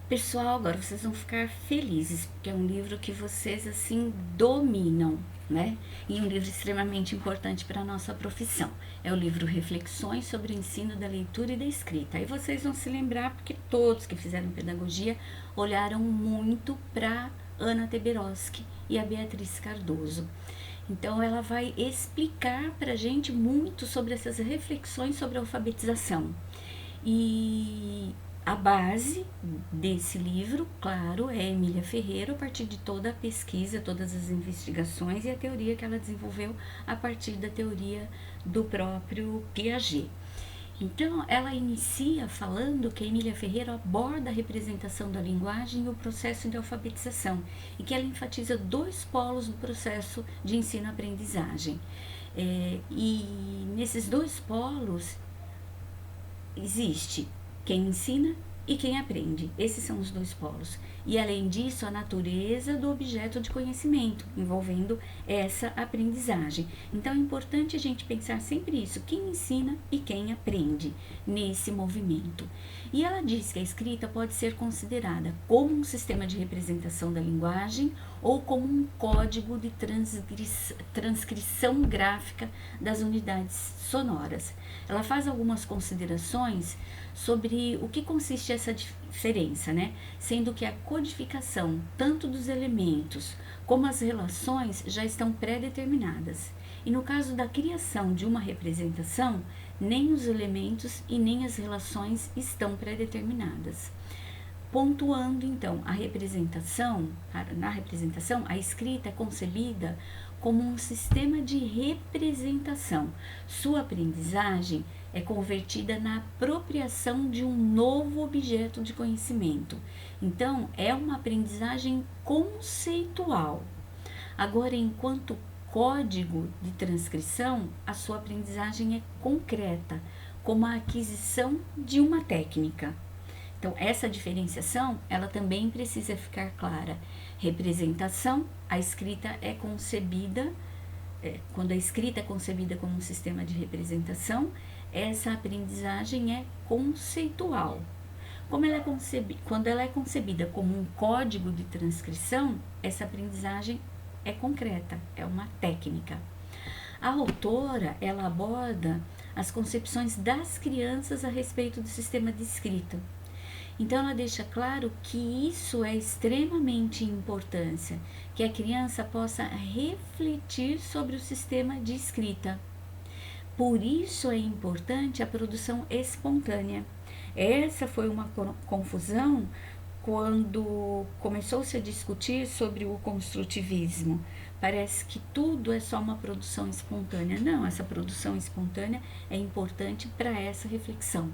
Pessoal, agora vocês vão ficar felizes, porque é um livro que vocês, assim, dominam, né? E um livro extremamente importante para a nossa profissão. É o livro Reflexões sobre o Ensino da Leitura e da Escrita. Aí vocês vão se lembrar, porque todos que fizeram pedagogia olharam muito para Ana Teberoski e a Beatriz Cardoso. Então, ela vai explicar para a gente muito sobre essas reflexões sobre a alfabetização. E a base desse livro, claro, é Emília Ferreira, a partir de toda a pesquisa, todas as investigações e a teoria que ela desenvolveu a partir da teoria do próprio Piaget. Então, ela inicia falando que a Emília Ferreira aborda a representação da linguagem e o processo de alfabetização e que ela enfatiza dois polos do processo de ensino-aprendizagem. E nesses dois polos existe quem ensina e quem aprende. Esses são os dois polos. E além disso, a natureza do objeto de conhecimento, envolvendo essa aprendizagem. Então é importante a gente pensar sempre isso, quem ensina e quem aprende nesse movimento. E ela diz que a escrita pode ser considerada como um sistema de representação da linguagem ou como um código de transcrição gráfica das unidades sonoras. Ela faz algumas considerações sobre o que consiste essa diferença, né? Sendo que a codificação, tanto dos elementos como as relações, já estão pré-determinadas. E no caso da criação de uma representação, nem os elementos e nem as relações estão pré-determinadas. Pontuando então na representação, a escrita é concebida como um sistema de representação. Sua aprendizagem é convertida na apropriação de um novo objeto de conhecimento. Então, é uma aprendizagem conceitual. Agora, enquanto código de transcrição, a sua aprendizagem é concreta, como a aquisição de uma técnica. Então, essa diferenciação, ela também precisa ficar clara. Representação, a escrita é concebida, quando a escrita é concebida como um sistema de representação, essa aprendizagem é conceitual. Quando ela é concebida como um código de transcrição, essa aprendizagem é concreta, é uma técnica. A autora, ela aborda as concepções das crianças a respeito do sistema de escrita. Então, ela deixa claro que isso é extremamente importância, que a criança possa refletir sobre o sistema de escrita. Por isso é importante a produção espontânea. Essa foi uma confusão quando começou-se a discutir sobre o construtivismo. Parece que tudo é só uma produção espontânea. Não, essa produção espontânea é importante para essa reflexão.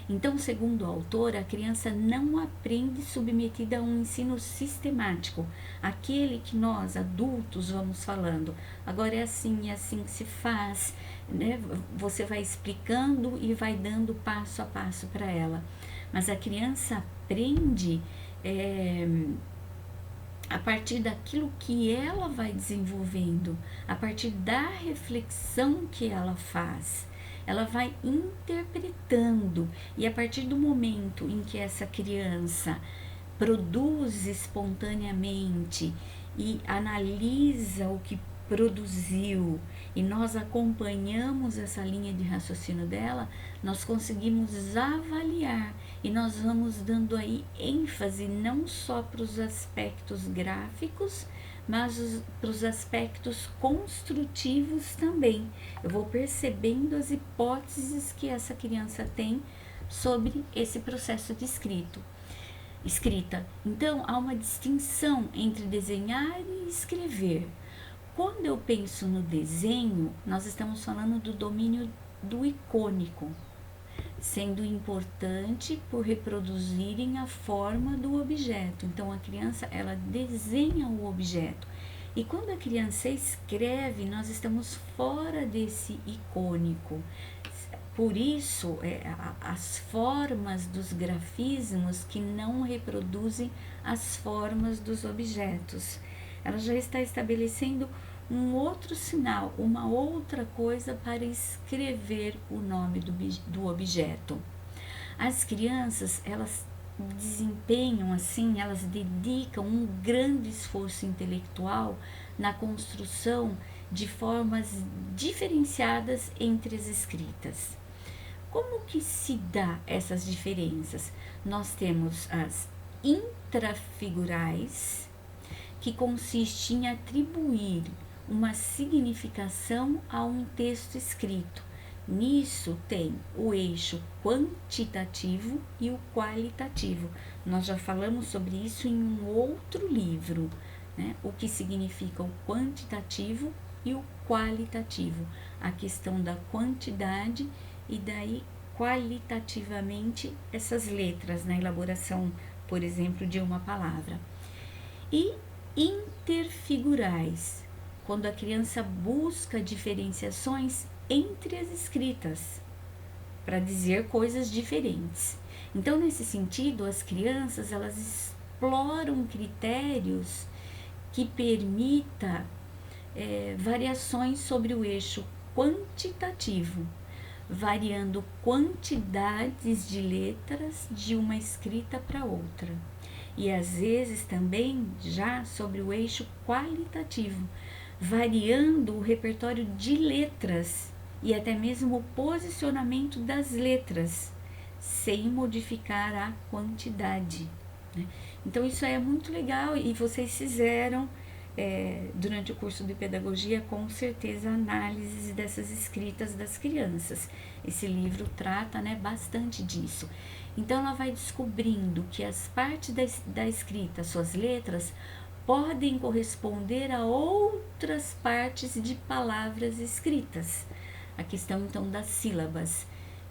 Então, segundo a autora, a criança não aprende submetida a um ensino sistemático, aquele que nós, adultos, vamos falando. Agora é assim que se faz, né? Você vai explicando e vai dando passo a passo para ela. Mas a criança aprende a partir daquilo que ela vai desenvolvendo, a partir da reflexão que ela faz. Ela vai interpretando, e a partir do momento em que essa criança produz espontaneamente e analisa o que produziu e nós acompanhamos essa linha de raciocínio dela, nós conseguimos avaliar e nós vamos dando aí ênfase não só para os aspectos gráficos, mas para os aspectos construtivos também. Eu vou percebendo as hipóteses que essa criança tem sobre esse processo de escrita. Então, há uma distinção entre desenhar e escrever. Quando eu penso no desenho, nós estamos falando do domínio do icônico, sendo importante por reproduzirem a forma do objeto. Então, a criança, ela desenha o objeto. E quando a criança escreve, nós estamos fora desse icônico. Por isso, as formas dos grafismos que não reproduzem as formas dos objetos. Ela já está estabelecendo um outro sinal, uma outra coisa para escrever o nome do objeto. As crianças, elas desempenham assim, elas dedicam um grande esforço intelectual na construção de formas diferenciadas entre as escritas. Como que se dá essas diferenças? Nós temos as intrafigurais, que consiste em atribuir uma significação a um texto escrito. Nisso tem o eixo quantitativo e o qualitativo. Nós já falamos sobre isso em um outro livro, né? O que significa o quantitativo e o qualitativo, a questão da quantidade e daí qualitativamente essas letras na elaboração, por exemplo, de uma palavra. E interfigurais, quando a criança busca diferenciações entre as escritas, para dizer coisas diferentes. Então, nesse sentido, as crianças, elas exploram critérios que permita variações sobre o eixo quantitativo, variando quantidades de letras de uma escrita para outra. E às vezes também já sobre o eixo qualitativo, variando o repertório de letras e até mesmo o posicionamento das letras, sem modificar a quantidade, né? Então isso é muito legal e vocês fizeram durante o curso de pedagogia com certeza análises dessas escritas das crianças. Esse livro trata, né, bastante disso. Então ela vai descobrindo que as partes da escrita, suas letras, podem corresponder a outras partes de palavras escritas. A questão então das sílabas.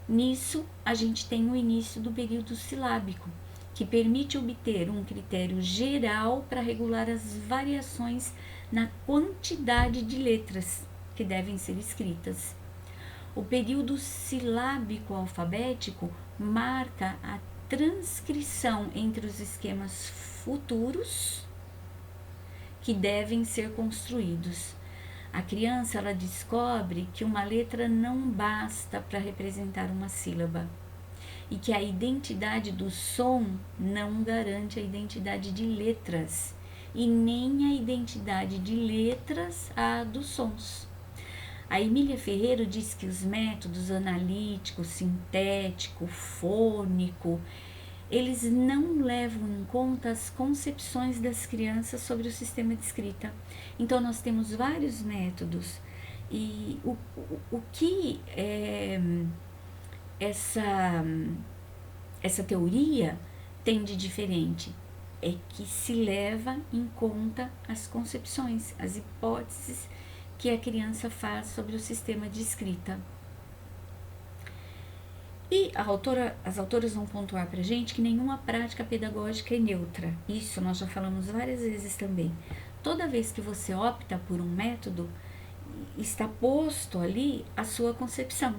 Nisso a gente tem o início do período silábico, que permite obter um critério geral para regular as variações na quantidade de letras que devem ser escritas. O período silábico alfabético marca a transcrição entre os esquemas futuros que devem ser construídos. A criança, ela descobre que uma letra não basta para representar uma sílaba e que a identidade do som não garante a identidade de letras e nem a identidade de letras a dos sons. A Emília Ferreiro diz que os métodos analítico, sintético, fônico, eles não levam em conta as concepções das crianças sobre o sistema de escrita. Então, nós temos vários métodos e o que essa teoria tem de diferente é que se leva em conta as concepções, as hipóteses que a criança faz sobre o sistema de escrita. E as autoras vão pontuar para a gente que nenhuma prática pedagógica é neutra. Isso nós já falamos várias vezes também. Toda vez que você opta por um método, está posto ali a sua concepção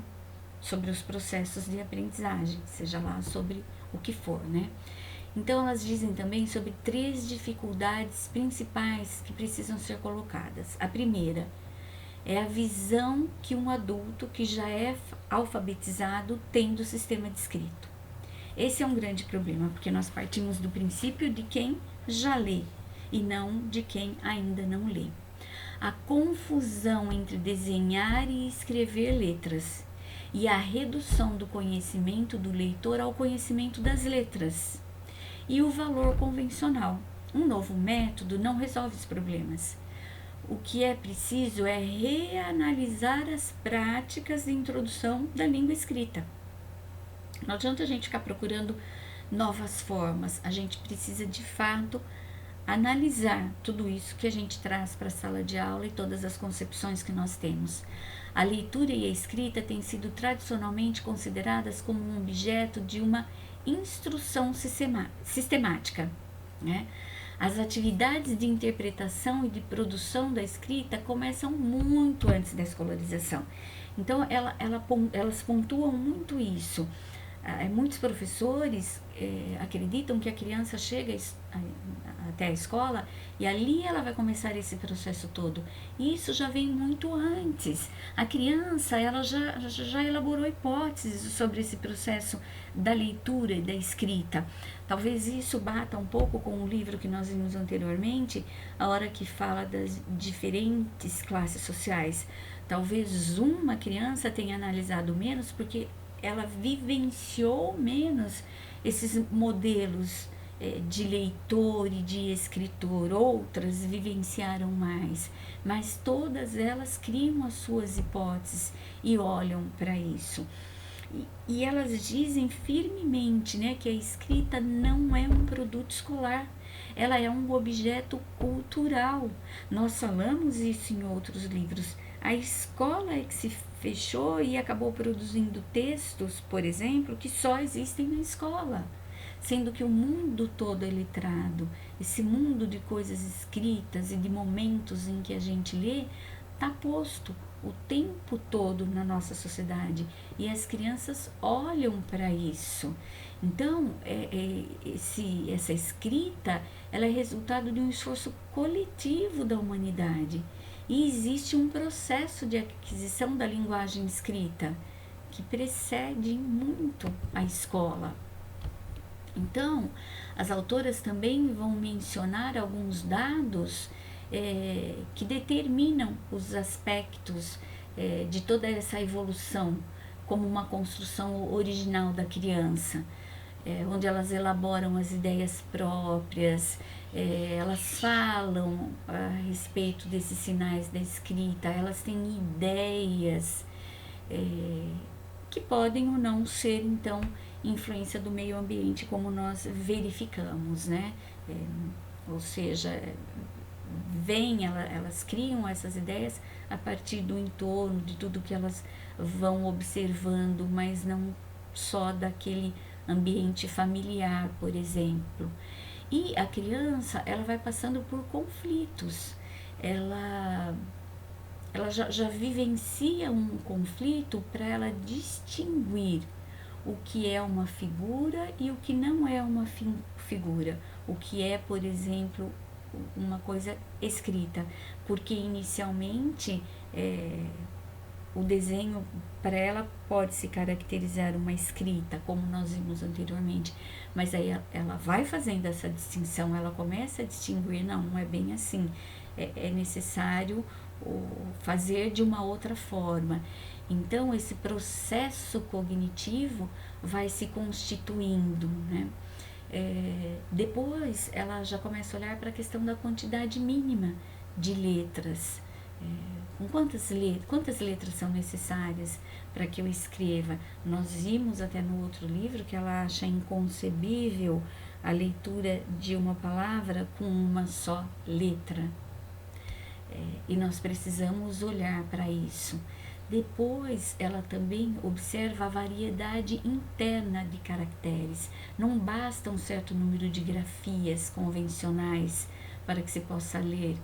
sobre os processos de aprendizagem, seja lá sobre o que for, né? Então, elas dizem também sobre 3 dificuldades principais que precisam ser colocadas. A primeira é a visão que um adulto que já é alfabetizado tem do sistema de escrito. Esse é um grande problema, porque nós partimos do princípio de quem já lê e não de quem ainda não lê. A confusão entre desenhar e escrever letras e a redução do conhecimento do leitor ao conhecimento das letras e o valor convencional. Um novo método não resolve os problemas. O que é preciso é reanalisar as práticas de introdução da língua escrita. Não adianta a gente ficar procurando novas formas, a gente precisa de fato analisar tudo isso que a gente traz para a sala de aula e todas as concepções que nós temos. A leitura e a escrita têm sido tradicionalmente consideradas como um objeto de uma instrução sistemática, né? As atividades de interpretação e de produção da escrita começam muito antes da escolarização. Então, elas pontuam muito isso. Muitos professores acreditam que a criança chega até a escola e ali ela vai começar esse processo todo. Isso já vem muito antes. A criança ela já elaborou hipóteses sobre esse processo da leitura e da escrita. Talvez isso bata um pouco com o livro que nós vimos anteriormente, a hora que fala das diferentes classes sociais. Talvez uma criança tenha analisado menos porque ela vivenciou menos esses modelos de leitor e de escritor. Outras vivenciaram mais, mas todas elas criam as suas hipóteses e olham para isso. E elas dizem firmemente, né, que a escrita não é um produto escolar, ela é um objeto cultural. Nós falamos isso em outros livros. A escola é que se fechou e acabou produzindo textos, por exemplo, que só existem na escola, sendo que o mundo todo é letrado. Esse mundo de coisas escritas e de momentos em que a gente lê está posto o tempo todo na nossa sociedade e as crianças olham para isso. Então, essa escrita ela é resultado de um esforço coletivo da humanidade. E existe um processo de aquisição da linguagem escrita que precede muito a escola. Então, as autoras também vão mencionar alguns dados que determinam os aspectos de toda essa evolução como uma construção original da criança, onde elas elaboram as ideias próprias, elas falam a respeito desses sinais da escrita, elas têm ideias que podem ou não ser, então, influência do meio ambiente, como nós verificamos, né? Ou seja, elas criam essas ideias a partir do entorno, de tudo que elas vão observando, mas não só daquele ambiente familiar, por exemplo. E a criança, ela vai passando por conflitos, ela já vivencia um conflito para ela distinguir o que é uma figura e o que não é uma figura, o que é, por exemplo, uma coisa escrita, porque inicialmente o desenho para ela pode se caracterizar uma escrita, como nós vimos anteriormente, mas aí ela vai fazendo essa distinção, ela começa a distinguir, não é bem assim, é necessário fazer de uma outra forma. Então esse processo cognitivo vai se constituindo, né? Depois ela já começa a olhar para a questão da quantidade mínima de letras. Com quantas letras são necessárias para que eu escreva? Nós vimos até no outro livro que ela acha inconcebível a leitura de uma palavra com uma só letra. E nós precisamos olhar para isso. Depois, ela também observa a variedade interna de caracteres. Não basta um certo número de grafias convencionais para que se possa ler.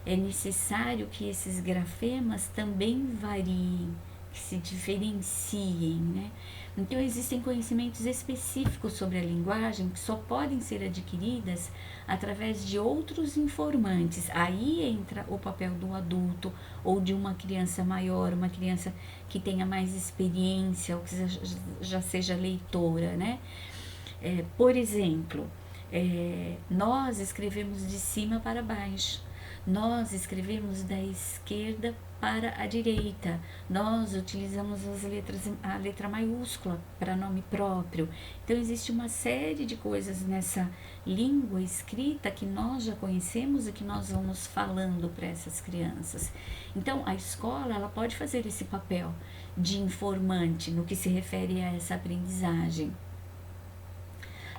É necessário que esses grafemas também variem, que se diferenciem, né? Então, existem conhecimentos específicos sobre a linguagem que só podem ser adquiridas através de outros informantes. Aí entra o papel do adulto ou de uma criança maior, uma criança que tenha mais experiência ou que já seja leitora, né? Por exemplo, nós escrevemos de cima para baixo. Nós escrevemos da esquerda para a direita. Nós utilizamos a letra maiúscula para nome próprio. Então, existe uma série de coisas nessa língua escrita que nós já conhecemos e que nós vamos falando para essas crianças. Então, a escola ela pode fazer esse papel de informante no que se refere a essa aprendizagem.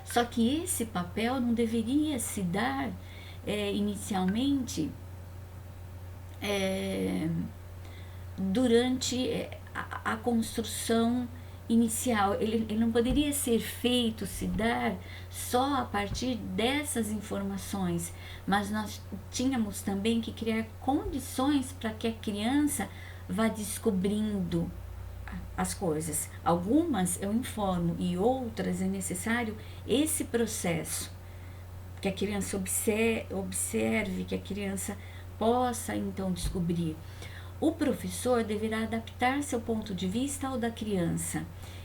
Só que esse papel não deveria se dar inicialmente durante a construção inicial. Ele não poderia ser feito, se dar só a partir dessas informações, mas nós tínhamos também que criar condições para que a criança vá descobrindo as coisas. Algumas eu informo e outras é necessário esse processo, que a criança observe, que a criança possa então descobrir. O professor deverá adaptar seu ponto de vista ao da criança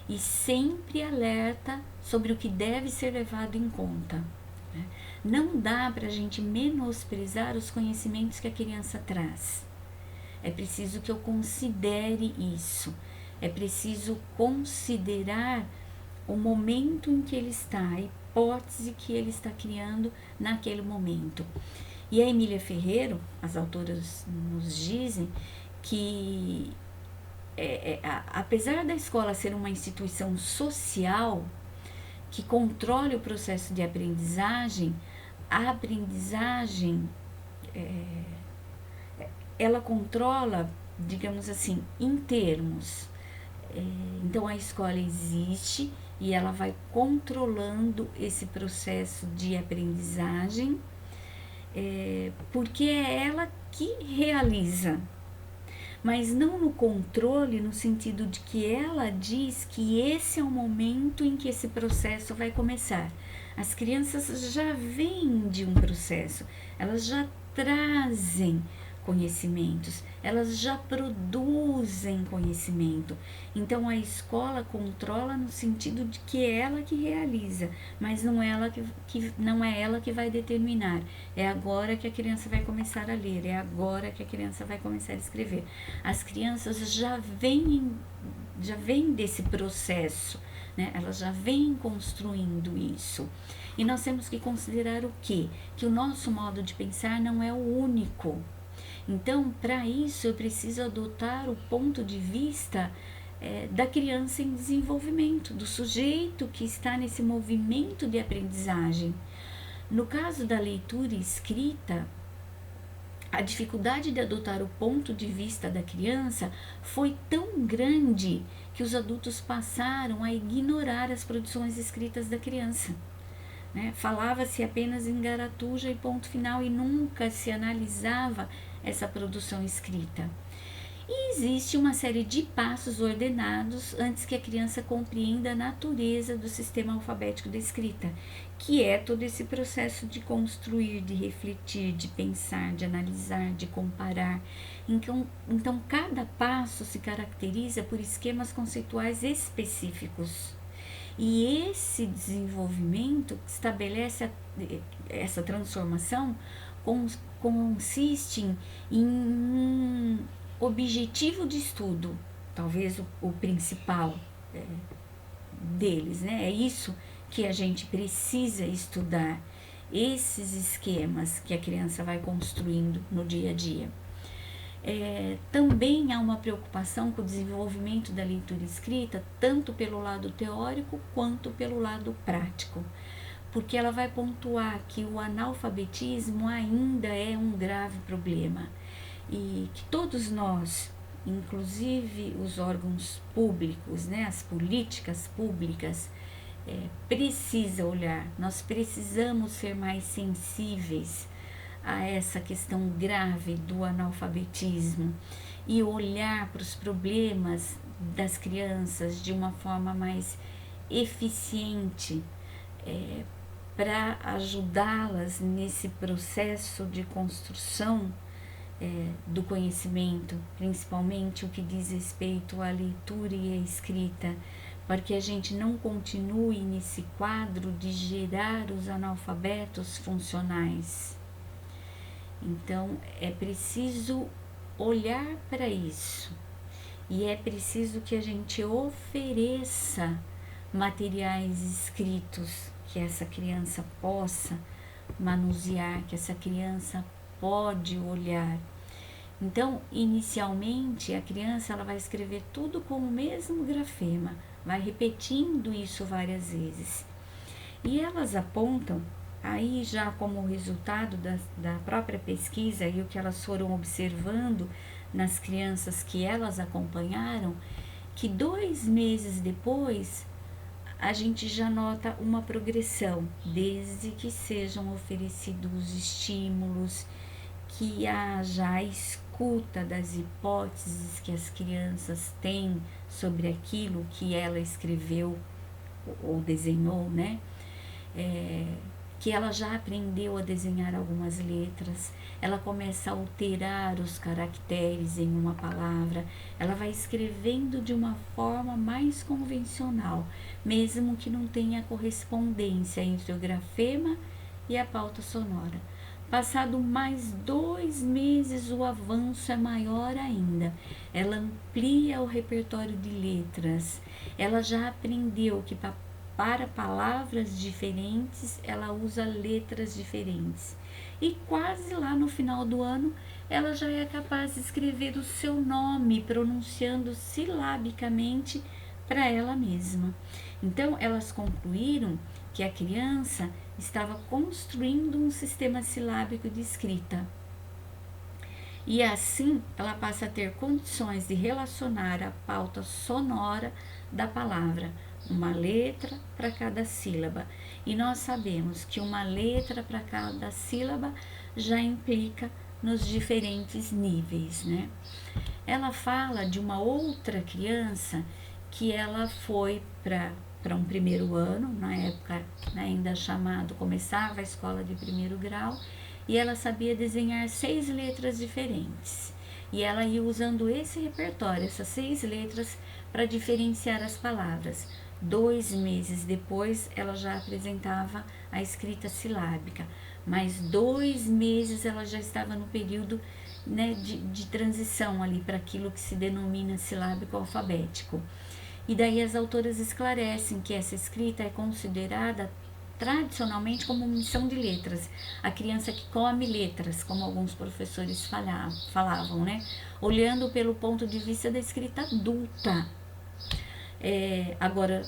e sempre alerta sobre o que deve ser levado em conta. Né? Não dá para a gente menosprezar os conhecimentos que a criança traz. É preciso que eu considere isso. É preciso considerar o momento em que ele está, a hipótese que ele está criando naquele momento. E a Emília Ferreiro, as autoras nos dizem que apesar da escola ser uma instituição social que controle o processo de aprendizagem, a aprendizagem ela controla, digamos assim, em termos. Então a escola existe e ela vai controlando esse processo de aprendizagem, porque é ela que realiza, mas não no controle, no sentido de que ela diz que esse é o momento em que esse processo vai começar. As crianças já vêm de um processo, elas já trazem conhecimentos, elas já produzem conhecimento. Então a escola controla no sentido de que é ela que realiza, mas não é ela que vai determinar. É agora que a criança vai começar a ler, é agora que a criança vai começar a escrever. As crianças já vêm desse processo, né? Elas já vêm construindo isso. E nós temos que considerar o quê? Que o nosso modo de pensar não é o único. Então, para isso, eu preciso adotar o ponto de vista da criança em desenvolvimento, do sujeito que está nesse movimento de aprendizagem. No caso da leitura e escrita, a dificuldade de adotar o ponto de vista da criança foi tão grande que os adultos passaram a ignorar as produções escritas da criança. Né? Falava-se apenas em garatuja e ponto final e nunca se analisava essa produção escrita. E existe uma série de passos ordenados antes que a criança compreenda a natureza do sistema alfabético da escrita, que é todo esse processo de construir, de refletir, de pensar, de analisar, de comparar. Então cada passo se caracteriza por esquemas conceituais específicos. E esse desenvolvimento estabelece essa transformação, consiste em um objetivo de estudo, talvez o principal deles, né? É isso que a gente precisa estudar, esses esquemas que a criança vai construindo no dia a dia. Também há uma preocupação com o desenvolvimento da leitura escrita, tanto pelo lado teórico quanto pelo lado prático, porque ela vai pontuar que o analfabetismo ainda é um grave problema e que todos nós, inclusive os órgãos públicos, né, as políticas públicas, precisa olhar, nós precisamos ser mais sensíveis a essa questão grave do analfabetismo e olhar para os problemas das crianças de uma forma mais eficiente, para ajudá-las nesse processo de construção do conhecimento, principalmente o que diz respeito à leitura e à escrita, para que a gente não continue nesse quadro de gerar os analfabetos funcionais. Então, é preciso olhar para isso e é preciso que a gente ofereça materiais escritos que essa criança possa manusear, que essa criança pode olhar. Então, inicialmente, a criança ela vai escrever tudo com o mesmo grafema, vai repetindo isso várias vezes. E elas apontam, aí já como resultado da própria pesquisa e o que elas foram observando nas crianças que elas acompanharam, que 2 meses depois a gente já nota uma progressão, desde que sejam oferecidos estímulos, que haja a escuta das hipóteses que as crianças têm sobre aquilo que ela escreveu ou desenhou, né? Que ela já aprendeu a desenhar algumas letras, ela começa a alterar os caracteres em uma palavra, ela vai escrevendo de uma forma mais convencional, mesmo que não tenha correspondência entre o grafema e a pauta sonora. Passado mais 2 meses, o avanço é maior ainda. Ela amplia o repertório de letras. Ela já aprendeu que para palavras diferentes, ela usa letras diferentes. E quase lá no final do ano, ela já é capaz de escrever o seu nome, pronunciando silabicamente para ela mesma. Então, elas concluíram que a criança estava construindo um sistema silábico de escrita. E assim, ela passa a ter condições de relacionar a pauta sonora da palavra, uma letra para cada sílaba. E nós sabemos que uma letra para cada sílaba já implica nos diferentes níveis, né? Ela fala de uma outra criança que ela foi para um primeiro ano, na época, né, ainda chamado, começava a escola de primeiro grau, e ela sabia desenhar 6 letras diferentes. E ela ia usando esse repertório, essas 6 letras, para diferenciar as palavras. 2 meses depois, ela já apresentava a escrita silábica. Mais 2 meses, ela já estava no período, né, de transição ali para aquilo que se denomina silábico alfabético. E daí as autoras esclarecem que essa escrita é considerada tradicionalmente como missão de letras, a criança que come letras, como alguns professores falavam, né? Olhando pelo ponto de vista da escrita adulta. Agora,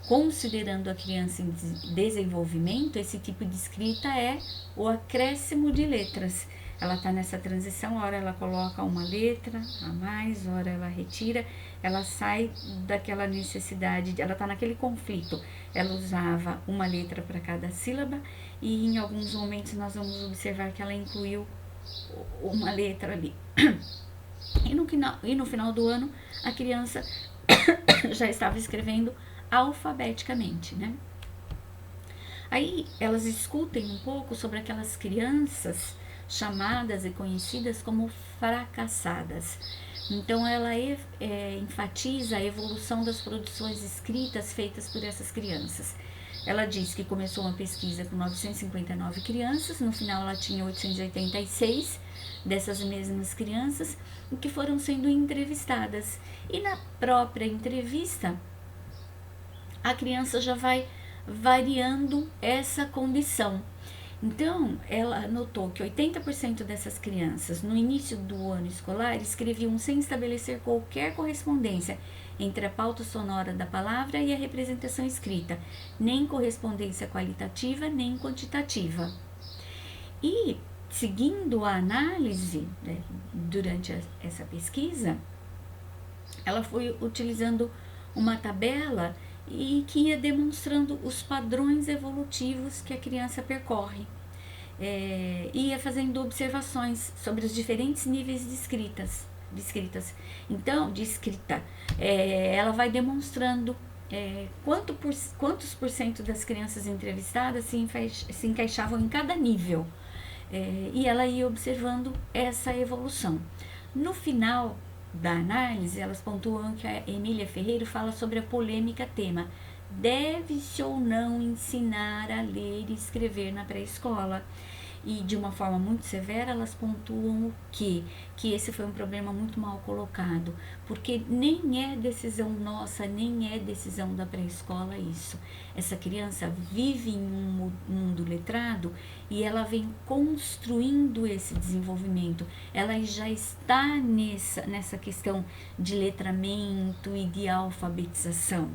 considerando a criança em desenvolvimento, esse tipo de escrita é o acréscimo de letras. Ela está nessa transição, hora ela coloca uma letra a mais, hora ela retira, ela sai daquela necessidade, ela está naquele conflito. Ela usava uma letra para cada sílaba e em alguns momentos nós vamos observar que ela incluiu uma letra ali. E no final do ano, a criança já estava escrevendo alfabeticamente, né? Aí elas discutem um pouco sobre aquelas crianças chamadas e conhecidas como fracassadas. Então ela enfatiza a evolução das produções escritas feitas por essas crianças. Ela diz que começou uma pesquisa com 959 crianças, no final ela tinha 886 dessas mesmas crianças que foram sendo entrevistadas. E na própria entrevista, a criança já vai variando essa condição. Então, ela notou que 80% dessas crianças, no início do ano escolar, escreviam sem estabelecer qualquer correspondência entre a pauta sonora da palavra e a representação escrita, nem correspondência qualitativa, nem quantitativa. E, seguindo a análise, né, durante essa pesquisa, ela foi utilizando uma tabela e que ia demonstrando os padrões evolutivos que a criança percorre. Ia fazendo observações sobre os diferentes níveis de escrita. Ela vai demonstrando quantos por cento das crianças entrevistadas se encaixavam em cada nível. E ela ia observando essa evolução. No final da análise, elas pontuam que a Emília Ferreiro fala sobre a polêmica tema: deve-se ou não ensinar a ler e escrever na pré-escola? E de uma forma muito severa, elas pontuam o quê? Que esse foi um problema muito mal colocado, porque nem é decisão nossa, nem é decisão da pré-escola isso. Essa criança vive em um mundo letrado e ela vem construindo esse desenvolvimento. Ela já está nessa questão de letramento e de alfabetização.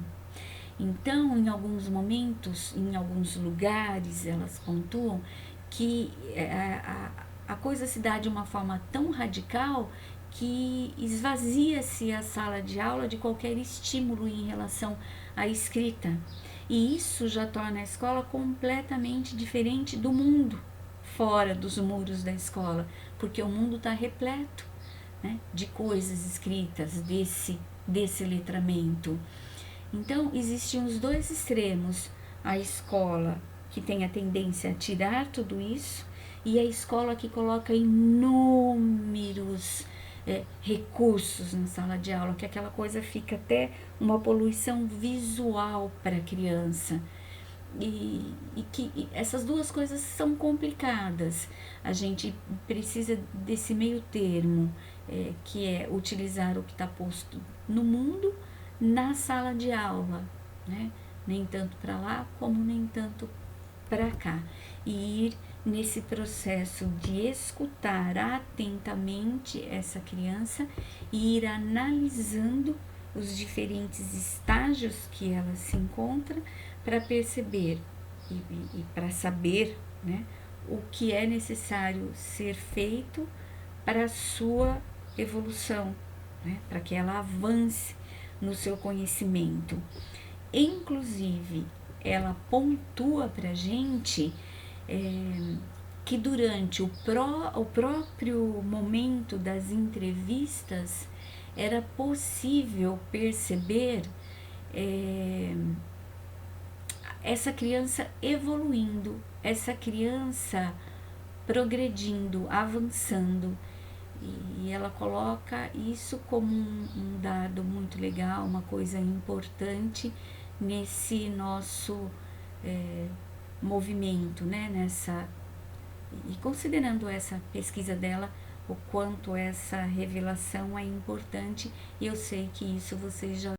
Então, em alguns momentos, em alguns lugares, elas pontuam que a coisa se dá de uma forma tão radical que esvazia-se a sala de aula de qualquer estímulo em relação à escrita. E isso já torna a escola completamente diferente do mundo fora dos muros da escola, porque o mundo está repleto né, de coisas escritas desse letramento. Então, existem os dois extremos, a escola que tem a tendência a tirar tudo isso e a escola que coloca inúmeros recursos na sala de aula, que aquela coisa fica até uma poluição visual para a criança. E essas duas coisas são complicadas. A gente precisa desse meio termo, que é utilizar o que está posto no mundo na sala de aula, né? Nem tanto para lá como nem tanto para cá. E ir nesse processo de escutar atentamente essa criança e ir analisando os diferentes estágios que ela se encontra para perceber e para saber, né, o que é necessário ser feito para a sua evolução, né, para que ela avance no seu conhecimento. Inclusive, ela pontua para a gente que durante o próprio momento das entrevistas era possível perceber essa criança evoluindo, essa criança progredindo, avançando. E ela coloca isso como um dado muito legal, uma coisa importante nesse nosso movimento, né? E considerando essa pesquisa dela, o quanto essa revelação é importante, e eu sei que isso vocês já